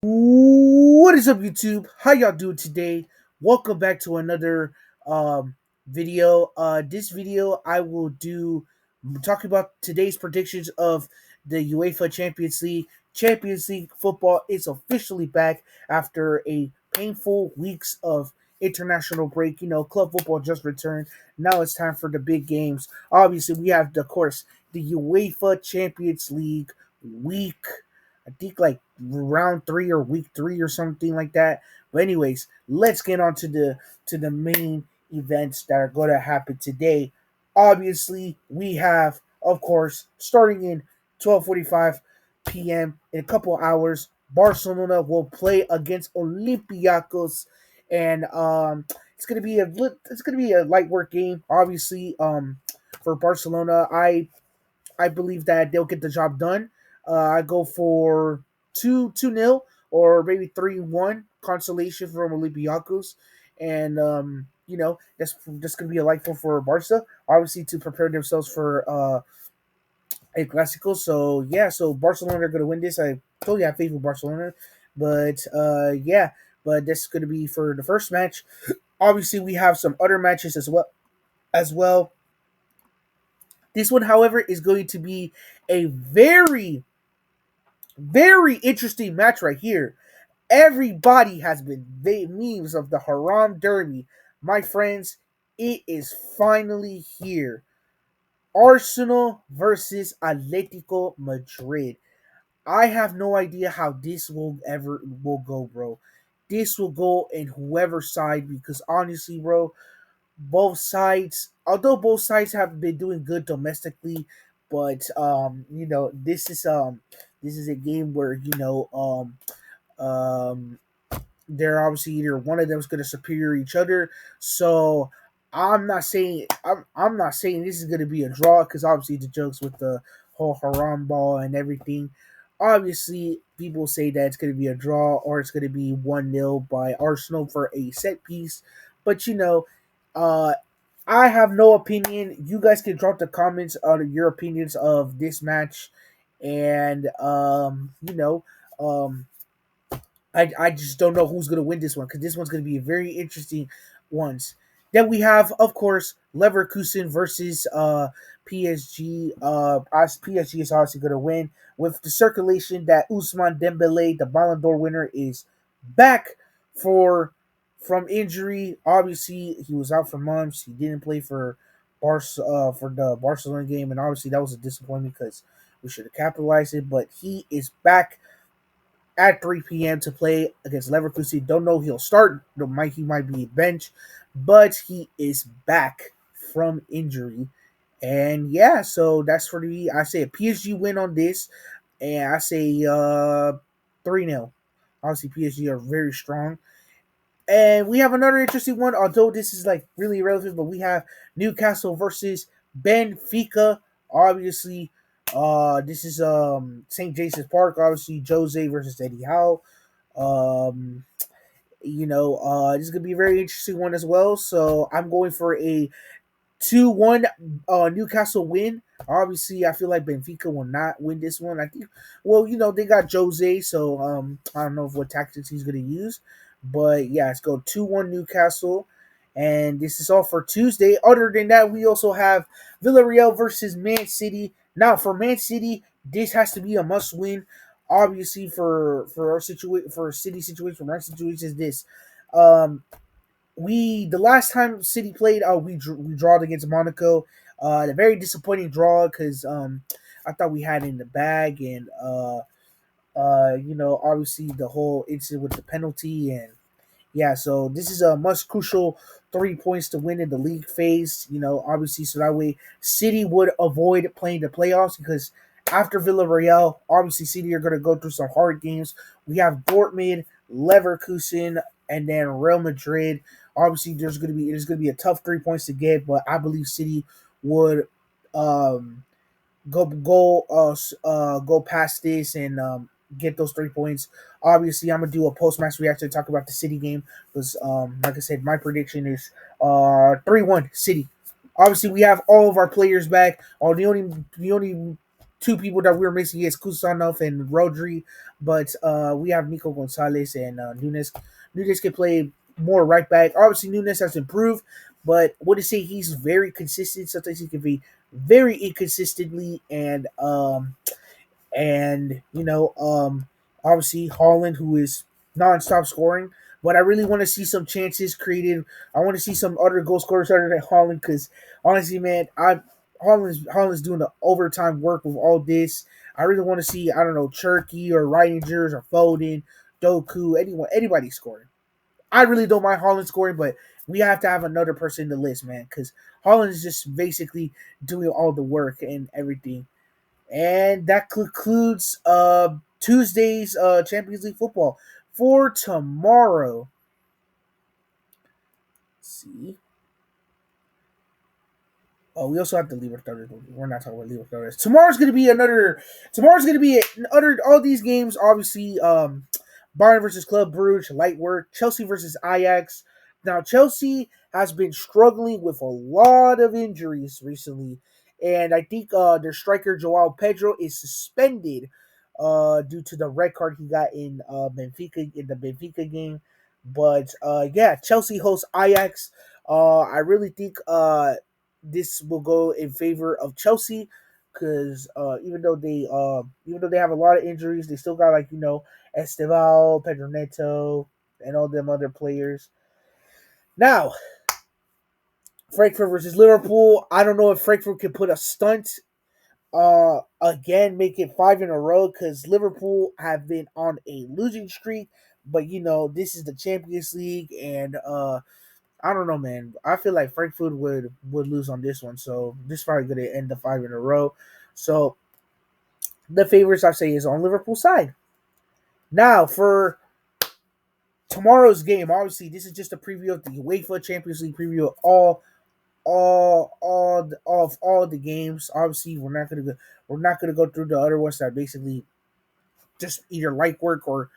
What is up, YouTube? How y'all doing today? Welcome back to another video. This video I will do talking about today's predictions of the UEFA Champions League. Champions League football is officially back after a painful weeks of international break. Club football just returned. Now it's time for the big games. Obviously, we have, of course, the UEFA Champions League week. I think like round three or week three or something like that. But anyways, let's get on to the main events that are going to happen today. Obviously, we have, of course, starting in 12:45 p.m. in a couple hours, Barcelona will play against Olympiacos, and it's gonna be a light work game. Obviously, for Barcelona, I believe that they'll get the job done. I go for two nil or maybe 3-1 consolation from Olympiacos, and that's gonna be a light one for Barca, obviously to prepare themselves for El Clasico. So yeah, so Barcelona are gonna win this. I told you I favor Barcelona, but yeah, but this is gonna be for the first match. Obviously, we have some other matches as well. This one, however, is going to be a very, very interesting match right here. Everybody has been memes of the Haram Derby. My friends, it is finally here. Arsenal versus Atletico Madrid. I have no idea how this will go, bro. This will go in whoever's side because honestly, bro, although both sides have been doing good domestically, but this is a game where um they're obviously either one of them is going to superior each other. So I'm not saying this is going to be a draw because obviously the jokes with the whole haram ball and everything. Obviously, people say that it's going to be a draw or it's going to be 1-0 by Arsenal for a set piece. But uh, I have no opinion. You guys can drop the comments on your opinions of this match, and um, I just don't know who's gonna win this one because this one's gonna be a very interesting ones. Then we have, of course, Leverkusen versus PSG. PSG is obviously gonna win with the circulation that Ousmane Dembele, the Ballon d'Or winner, is back for from injury. Obviously, he was out for months. He didn't play for for the Barcelona game, and obviously that was a disappointment because we should have capitalized it. But he is back at 3 p.m. to play against Leverkusen. Don't know he'll start. He might be bench, but he is back from injury. And yeah, so that's for the I say a PSG win on this, and I say 3-0. Obviously, PSG are very strong. And we have another interesting one, although this is like really irrelevant, but we have Newcastle versus Benfica. Obviously, this is St. James's Park. Obviously, Jose versus Eddie Howe. Um, this is gonna be a very interesting one as well. So I'm going for a 2-1 Newcastle win. Obviously, I feel like Benfica will not win this one. I think, well, they got Jose, so I don't know what tactics he's going to use. But yeah, let's go 2-1 Newcastle. And this is all for Tuesday. Other than that, we also have Villarreal versus Man City. Now, for Man City, this has to be a must win. Obviously, for our situation, for City situation, for my situation is this. Um, we the last time City played, we drawed against Monaco. A very disappointing draw because I thought we had it in the bag, and obviously the whole incident with the penalty, and yeah, so this is a must crucial 3 points to win in the league phase. Obviously, so that way City would avoid playing the playoffs because after Villarreal, obviously City are going to go through some hard games. We have Dortmund, Leverkusen, and then Real Madrid. Obviously, there's gonna be a tough 3 points to get, but I believe City would um, go past this and get those 3 points. Obviously, I'm gonna do a post match reaction to talk about the City game because, like I said, my prediction is 3-1 City. Obviously, we have all of our players back. The only two people that we were missing is Kusanov and Rodri, but we have Nico Gonzalez and Nunes. Nunes can play more right back. Obviously, Nunes has improved, but what to say, he's very consistent. Sometimes he can be very inconsistently, and obviously Holland, who is non-stop scoring. But I really want to see some chances created. I want to see some other goal scorers other than Holland, because honestly, man, Holland's doing the overtime work with all this. I really want to see, I don't know, Cherky or Reiniger or Foden, Doku, anybody scoring. I really don't mind Holland scoring, but we have to have another person in the list, man, because Holland is just basically doing all the work and everything. And that concludes Tuesday's Champions League football. For tomorrow, let's see. Oh, we also have the Libertadores. We're not talking about Libertadores. Tomorrow's gonna be another all these games. Obviously, Bayern versus Club Brugge, light work. Chelsea versus Ajax. Now, Chelsea has been struggling with a lot of injuries recently, and I think their striker Joao Pedro is suspended due to the red card he got in the Benfica game. But yeah, Chelsea hosts Ajax. I really think this will go in favor of Chelsea, because even though they have a lot of injuries, they still got, like, Esteval, Pedro Neto, and all them other players. Now, Frankfurt versus Liverpool. I don't know if Frankfurt can put a stunt again, make it 5 in a row, because Liverpool have been on a losing streak. But this is the Champions League, and I don't know, man. I feel like Frankfurt would lose on this one, so this is probably going to end the 5 in a row. So the favorites, I say, is on Liverpool side. Now for tomorrow's game, obviously this is just a preview of the UEFA Champions League preview of all the games. Obviously, we're not gonna go through the other ones that are basically just either light work or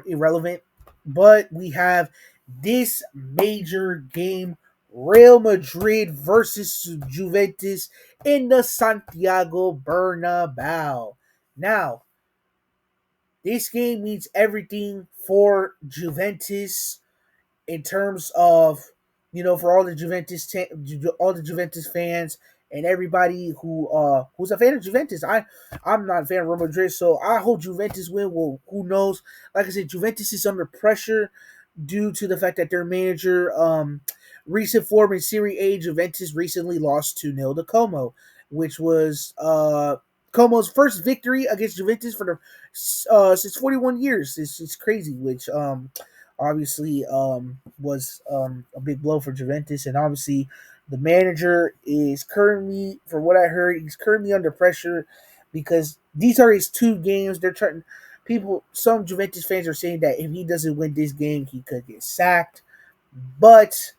irrelevant. But we have this major game: Real Madrid versus Juventus in the Santiago Bernabeu. Now, this game means everything for Juventus in terms of, for all the Juventus fans and everybody who's a fan of Juventus. I'm not a fan of Real Madrid, so I hope Juventus win. Well, who knows? Like I said, Juventus is under pressure due to the fact that their manager, recent form in Serie A, Juventus recently lost 2-0 to Como, which was Como's first victory against Juventus for the since 41 years. It's crazy, which obviously was a big blow for Juventus. And obviously the manager is currently, for what I heard, he's currently under pressure because these are his two games. They're trying some Juventus fans are saying that if he doesn't win this game, he could get sacked. But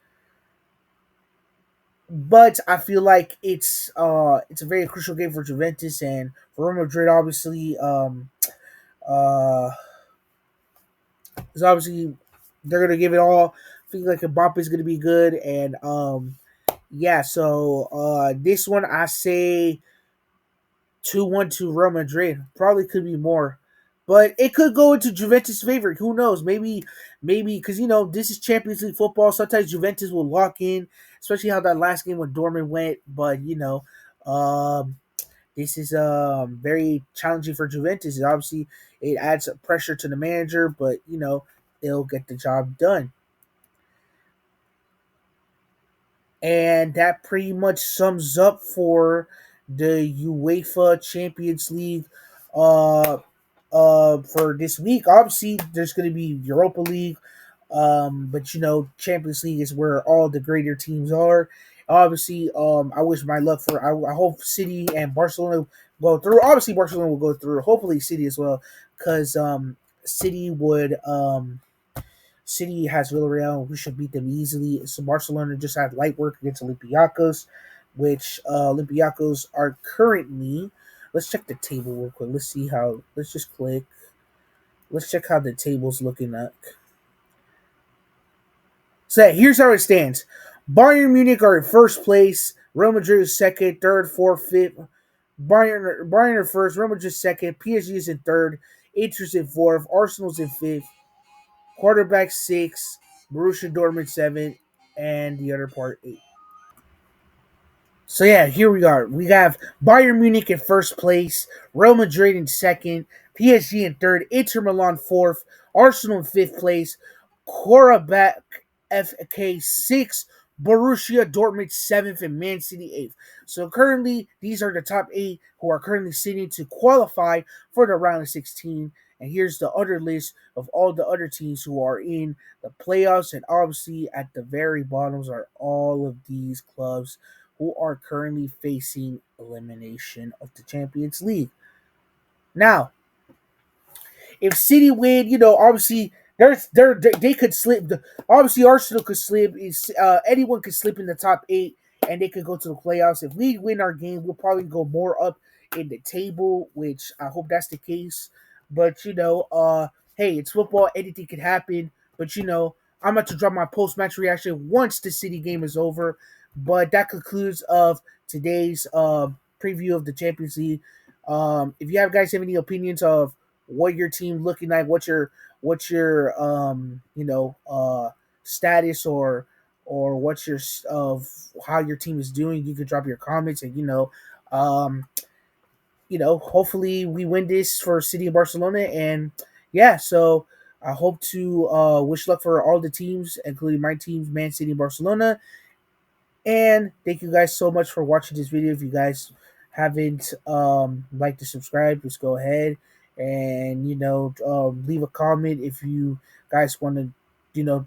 I feel like it's a very crucial game for Juventus, and for Real Madrid, obviously, uh is obviously they're gonna give it all. I think like Mbappe is gonna be good, and yeah. So this one I say 2-1 to Real Madrid. Probably could be more, but it could go into Juventus' favor. Who knows? Maybe because this is Champions League football. Sometimes Juventus will lock in, especially how that last game with Dortmund went. But this is very challenging for Juventus. And obviously, it adds pressure to the manager, but they'll get the job done. And that pretty much sums up for the UEFA Champions League uh for this week. Obviously, there's going to be Europa League, but Champions League is where all the greater teams are. Obviously, I wish my luck for. I hope City and Barcelona go through. Obviously, Barcelona will go through. Hopefully, City as well, because City would City has Villarreal. We should beat them easily. So Barcelona just had light work against Olympiacos, which Olympiacos are currently. Let's check the table real quick. Let's see how. Let's just click. Let's check how the table's looking at. So here's how it stands. Bayern Munich are in first place. Real Madrid is second, third, fourth, fifth. Bayern are first, Real Madrid second, PSG is in third, Inter's in fourth, Arsenal's in fifth, quarterback six, Borussia Dortmund seven, and the other part eight. So yeah, here we are. We have Bayern Munich in first place, Real Madrid in second, PSG in third, Inter Milan fourth, Arsenal in fifth place, quarterback FK sixth, Borussia Dortmund seventh, and Man City eighth. So currently, these are the top eight who are currently sitting to qualify for the round of 16. And here's the other list of all the other teams who are in the playoffs. And obviously, at the very bottoms are all of these clubs who are currently facing elimination of the Champions League. Now, if City win, obviously they could slip. Obviously, Arsenal could slip. Anyone could slip in the top eight, and they could go to the playoffs. If we win our game, we'll probably go more up in the table, which I hope that's the case. But hey, it's football. Anything could happen. But I'm about to drop my post-match reaction once the City game is over. But that concludes of today's preview of the Champions League. If you guys have any opinions of what your team looking like, what's your status or what's your of how your team is doing, you can drop your comments and um hopefully we win this for City of Barcelona. And yeah, so I hope to wish luck for all the teams, including my teams, Man City and Barcelona. And thank you guys so much for watching this video. If you guys haven't liked to subscribe, just go ahead and leave a comment if you guys want to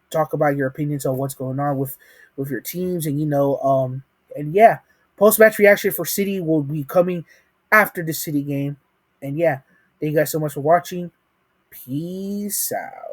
talk about your opinions on what's going on with your teams. And and yeah, post match reaction for City will be coming after the City game. And yeah, thank you guys so much for watching. Peace out.